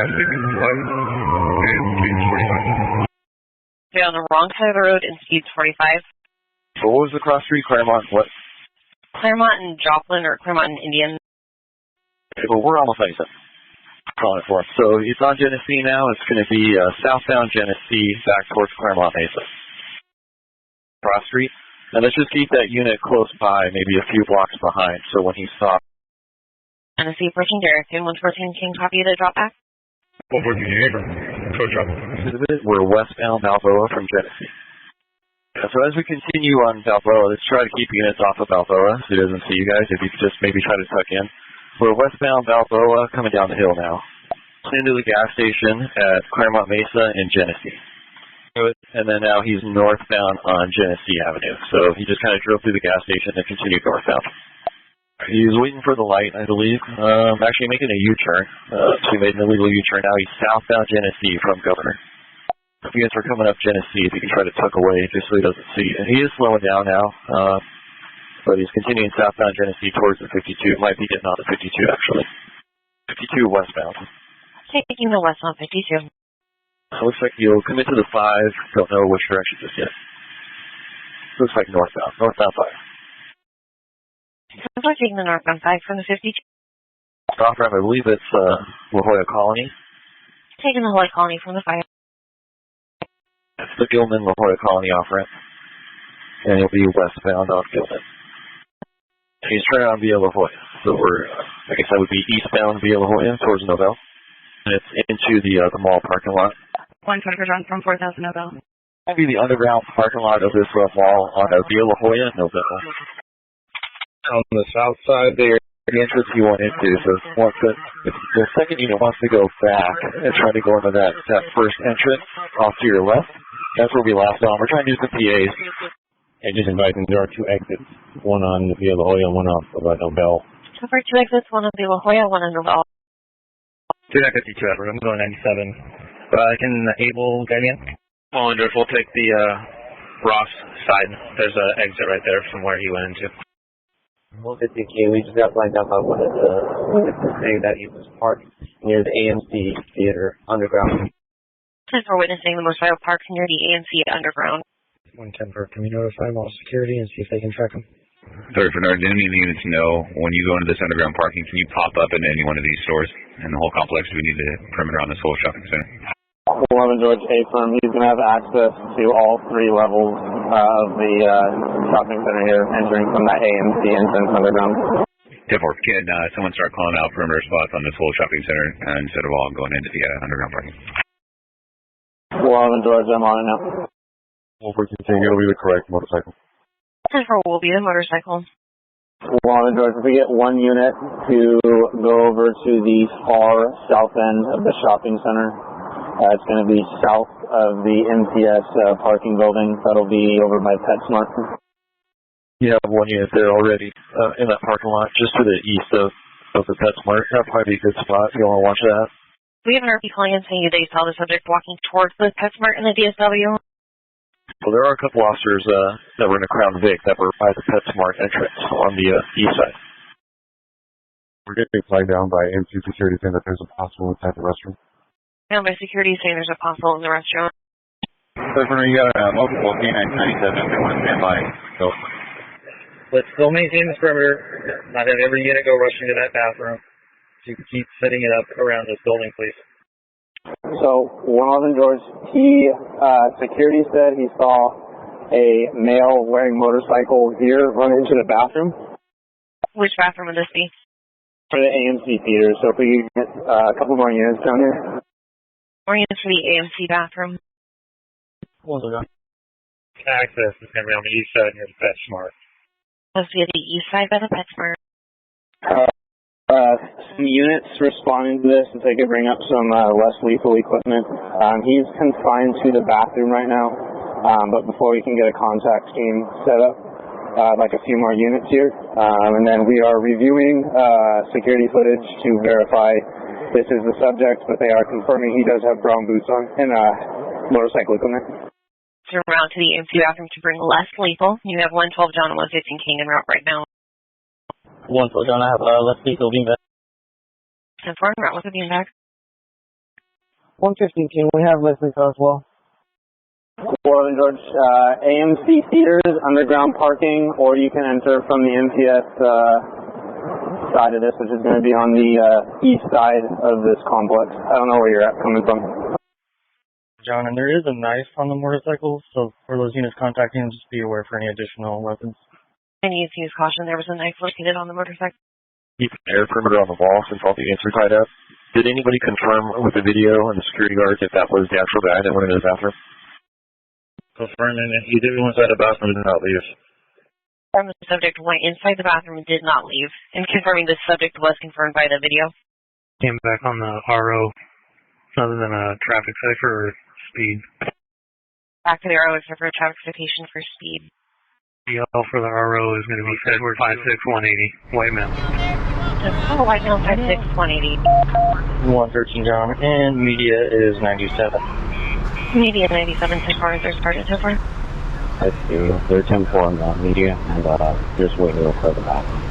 traffic is light and speed's 45. Stay on the wrong side of the road and speed's 45. So what was the cross street? Claremont what? Claremont and Joplin, or Claremont and Indian. Okay, well, we're almost nice. Calling it for him. So it's on Genesee now. It's going to be southbound Genesee back towards Claremont Mesa. Cross street. And let's just keep that unit close by, maybe a few blocks behind, so when he stops. Genesee approaching Derrick, and 114 King, copy the drop back. 114 King, code drop. We're westbound Balboa from Genesee. So as we continue on Balboa, let's try to keep units off of Balboa so he doesn't see you guys. If you could just maybe try to tuck in. We're westbound Balboa coming down the hill now. Into the gas station at Claremont Mesa in Genesee. And then now he's northbound on Genesee Avenue. So he just kind of drove through the gas station and continued northbound. He's waiting for the light, I believe. Actually making a U-turn. So he made an illegal U-turn. Now he's southbound Genesee from Governor. If you guys are coming up Genesee, if you can try to tuck away just so he doesn't see you. And he is slowing down now, but he's continuing southbound Genesee towards the 52. Might be getting on the 52, actually. 52 westbound. Taking the west on 52. Looks like you'll come into the 5. Don't know which direction just yet. Looks like northbound. Northbound 5. Sounds like taking the northbound 5 from the 52. Off ramp, I believe it's La Jolla Colony. Taking the La Jolla Colony from the 5. That's the Gilman La Jolla Colony off ramp. And he'll be westbound on Gilman. He's turning on via La Jolla. So we're, I guess that would be eastbound via La Jolla towards Nobel. And it's into the mall parking lot. 120 from 4,000 Nobel. That'd be the underground parking lot of this mall on via La Jolla, Nobel. On the south side there, the entrance you went into. So once the second unit wants to go back and try to go into that first entrance off to your left, that's where we last on. We're trying to do some PAs. And just inviting, there are 2 exits, one on via La Jolla, one off of Nobel. So for 2 exits, one on via La Jolla, one on Nobel. 252 Edward, I'm going 97. Can Abel guide me in? Well, Andrew, we'll take the Ross side. There's an exit right there from where he went into. 150K, we just got lined up on one of the saying that he was parked near the AMC Theater underground. Since we're witnessing the most vital parks near the AMC underground. 110 for, can we notify mall security and see if they can track him? Sorry, Bernard, didn't need units to know when you go into this underground parking, can you pop up into any one of these stores in the whole complex? We need the perimeter on this whole shopping center. 11 George A firm, he's going to have access to all 3 levels of the shopping center here, entering from that AMC entrance underground. 10-4, can someone start calling out perimeter spots on this whole shopping center instead of all going into the underground parking? 11 George, I'm on it now. Well, we're continuing, it'll be the correct motorcycle. 10-4 will be the motorcycle. 11 George, if we get 1 unit to go over to the far south end of the shopping center, it's going to be south of the MTS parking building. That'll be over by PetSmart. You have 1 unit there already in that parking lot, just to the east of the PetSmart. That'll probably be a good spot if you want to watch that. We have an RP calling in saying they saw the subject walking towards the PetSmart in the DSW. Well, there are a couple officers that were in a Crown Vic that were by the PetSmart entrance on the east side. We're getting flagged down by AMC security saying that there's a possible inside the restroom. Found by security saying there's a possible in the restaurant. Governor, you got multiple K997 on standby. So. Let's still maintain this perimeter, not have every unit go rushing to that bathroom. So you can keep setting it up around this building, please. So, 111 George, security said he saw a male wearing motorcycle here run into the bathroom. Which bathroom would this be? For the AMC Theater, so if we get a couple more units down here. More units for the AMC bathroom. Access is going to be on the east side near the PetSmart. Let's be at the east side by the PetSmart. Some units responding to this if they could bring up some less lethal equipment. He's confined to the bathroom right now, but before we can get a contact team set up, I'd like a few more units here. And then we are reviewing security footage to verify this is the subject, but they are confirming he does have brown boots on and motorcycle equipment. Turn around to the AMC bathroom to bring less lethal. You have 112 John and 115 King en route right now. 112 John, I have less lethal being back. 10-4 en route with a beanbag. 115, can we have listening as well? 411 George, AMC Theater is underground parking, or you can enter from the MTS side of this, which is going to be on the east side of this complex. I don't know where you're at coming from. John, and there is a knife on the motorcycle, so for those units contacting, just be aware for any additional weapons. I need to use caution. There was a knife located on the motorcycle. Keep an air perimeter on the wall since all the units are tied up. Did anybody confirm with the video and the security guards if that was the actual guy that went into the bathroom? Confirming that he did go inside the bathroom and did not leave. The subject went inside the bathroom and did not leave, and confirming the subject was confirmed by the video. Came back on the RO, other than a traffic cipher or speed. Back to the RO except for a traffic citation for speed. All for the RO is going to be Edward 56180, white male. Oh, white male 56180. 113, John, and media is 97. Media 97 so far. Is there sergeant so far? Let's see. They're 10-4 on the media, and just waiting for the bathroom.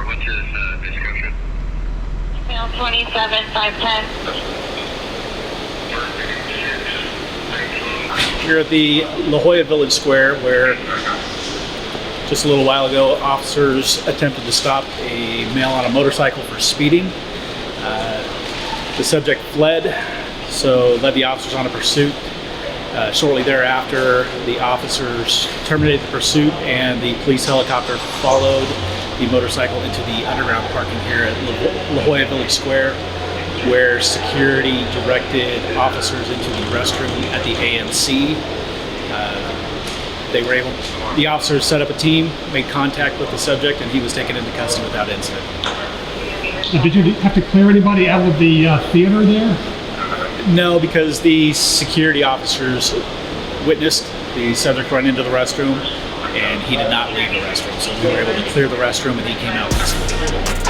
What's his description? 27, 510. Here at the Jolla Village Square, where just a little while ago officers attempted to stop a male on a motorcycle for speeding. The subject fled, so led the officers on a pursuit. Shortly thereafter, the officers terminated the pursuit and the police helicopter followed the motorcycle into the underground parking here at Jolla Village Square, where security directed officers into the restroom at the AMC. The officers set up a team, made contact with the subject, and he was taken into custody without incident. Did you have to clear anybody out of the theater there? No, because the security officers witnessed the subject run into the restroom, and he did not leave the restroom. So we were able to clear the restroom, and he came out peacefully.